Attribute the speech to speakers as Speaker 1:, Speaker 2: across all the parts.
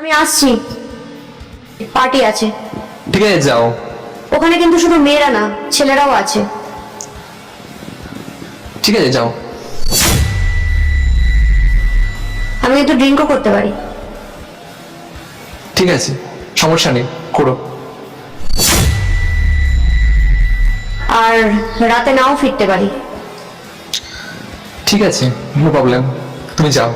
Speaker 1: আমি আসছি, পার্টি আছে।
Speaker 2: ঠিক আছে যাও।
Speaker 1: ওখানে কিন্তু শুধু মেয়েরা না, ছেলেরাও আছে।
Speaker 2: ঠিক আছে যাও।
Speaker 1: আমি কিন্তু ড্রিঙ্কও করতে পারি।
Speaker 2: ঠিক আছে, সমস্যা নেই, করো।
Speaker 1: আর রাতে নাও ফিরতে পারি।
Speaker 2: ঠিক আছে, নো প্রবলেম, তুমি যাও।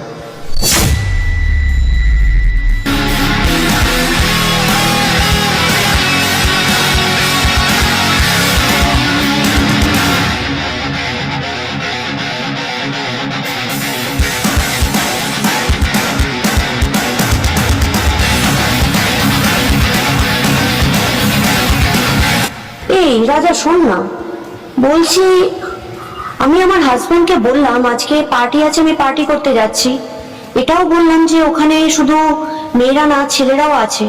Speaker 1: এই রাজা, শোন না, বলছি আমি আমার হাজবেন্ডকে বললাম আজকে পার্টি আছে, আমি পার্টি করতে যাচ্ছি। এটাও বললাম যে ওখানে শুধু মেয়েরা না, ছেলেরাও আছে।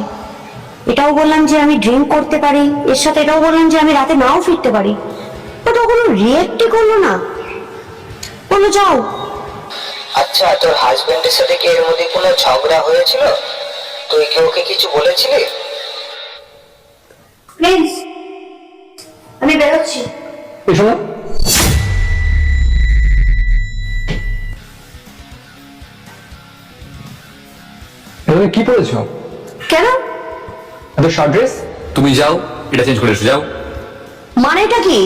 Speaker 1: এটাও বললাম যে আমি ড্রিঙ্ক করতে পারি, এর সাথে এটাও বললাম যে আমি রাতে নাও ফিরতে পারি। বাট ও কোনো রিয়েক্টই করলো না, বললো যাও।
Speaker 3: আচ্ছা, তোর হাজবেন্ডের সাথে কি এর মধ্যে কোনো ঝগড়া হয়েছিল? তুই কি ওকে কিছু বলেছিলি?
Speaker 1: প্লিজ, আমি বেরোচ্ছি।
Speaker 2: এসো না। তুমি কি পরেছো?
Speaker 1: কেন?
Speaker 2: এত শর্ট ড্রেস?
Speaker 4: তুমি যাও, এটা চেঞ্জ করে এসো, যাও।
Speaker 1: মানেটা কি?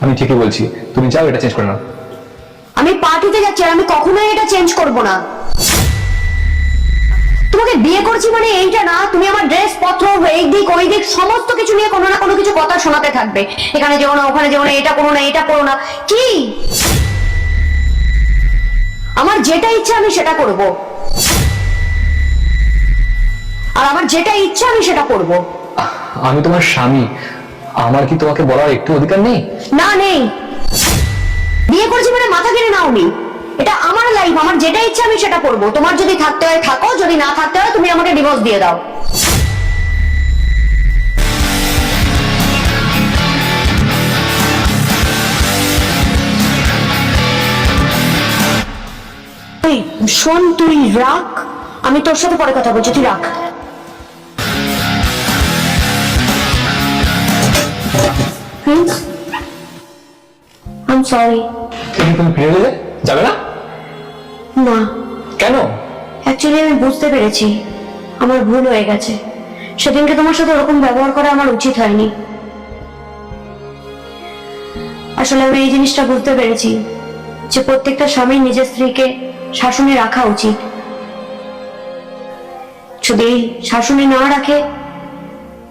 Speaker 2: আমি ঠিকই বলছি, তুমি যাও, এটা চেঞ্জ করে নাও।
Speaker 1: আমি পার্টিতে যাচ্ছি আর আমি কখনোই এটা চেঞ্জ করব না। তোমাকে বিয়ে করছি মানে এইটা না, তুমি আমার ড্রেস পত্র, এই দিক ওই দিক সমস্ত কিছু নিয়ে কোনো না কোনো কিছু কথা শোনাতে থাকবে। এখানে যেও না, ওখানে যেও না, এটা করো না, এটা করো না। কি? আমার যেটা ইচ্ছা আমি সেটা করব, আর আমার যেটা ইচ্ছা আমি সেটা করব।
Speaker 2: আমি তোমার স্বামী, আমার কি তোমাকে বলার একটু অধিকার নেই?
Speaker 1: না, নেই। বিয়ে করছি মানে মাথা কিনে নাওনি। এটা আমার লাইফ, আমার যেটা ইচ্ছা আমি সেটা করব। তোমার যদি থাকতে হয় থাকো, যদি না থাকতে হয় তুমি আমাকে ডিভোর্স দিয়ে দাও। এই শোন, তুই রাখ, আমি তোর সাথে পরে কথা বলছি, তুই রাখ। Please, I am sorry.
Speaker 2: তুমি ফিরে গেলে যাবে না?
Speaker 1: না,
Speaker 2: কেন?
Speaker 1: অ্যাকচুয়ালি আমি বুঝতে পেরেছি আমার ভুল হয়ে গেছে। সেদিনকে তোমার সাথে ওরকম ব্যবহার করা আমার উচিত হয়নি। আসলে আমি এই জিনিসটা বুঝতে পেরেছি যে প্রত্যেকটা স্বামী নিজের স্ত্রীকে শাসনে রাখা উচিত। যদি শাসনে না রাখে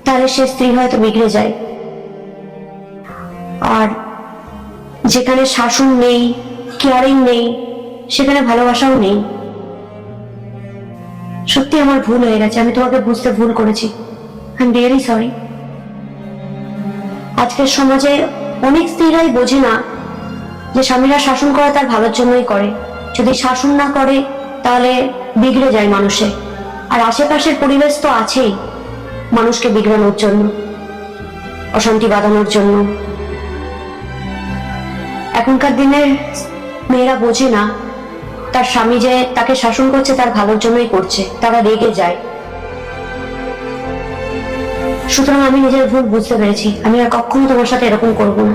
Speaker 1: তাহলে সে স্ত্রী হয়তো বিগড়ে যায়। আর যেখানে শাসন নেই, কেয়ারিং নেই, সেখানে ভালোবাসাও নেই। সত্যি আমার ভুল হয়ে গেছে, আমি তোমাকে বুঝতে ভুল করেছি। I am really sorry. আজকের সমাজে অনেক স্ত্রীরাই বোঝে না যে স্বামীরা শাসন করে তার ভালোর জন্যই করে। যদি শাসন না করে তাহলে বিগড়ে যায় মানুষে। আর আশেপাশের পরিবেশ তো আছেই মানুষকে বিগড়ানোর জন্য, অশান্তি বাঁধানোর জন্য। এখনকার দিনের মেয়েরা বোঝে না তার স্বামী যে তাকে শাসন করছে তার ভালোর জন্যই করছে, তারা রেগে যায়। সুতরাং আমি নিজের ভুল বুঝতে পেরেছি, আমি আর কখনো তোমার সাথে এরকম করবো না।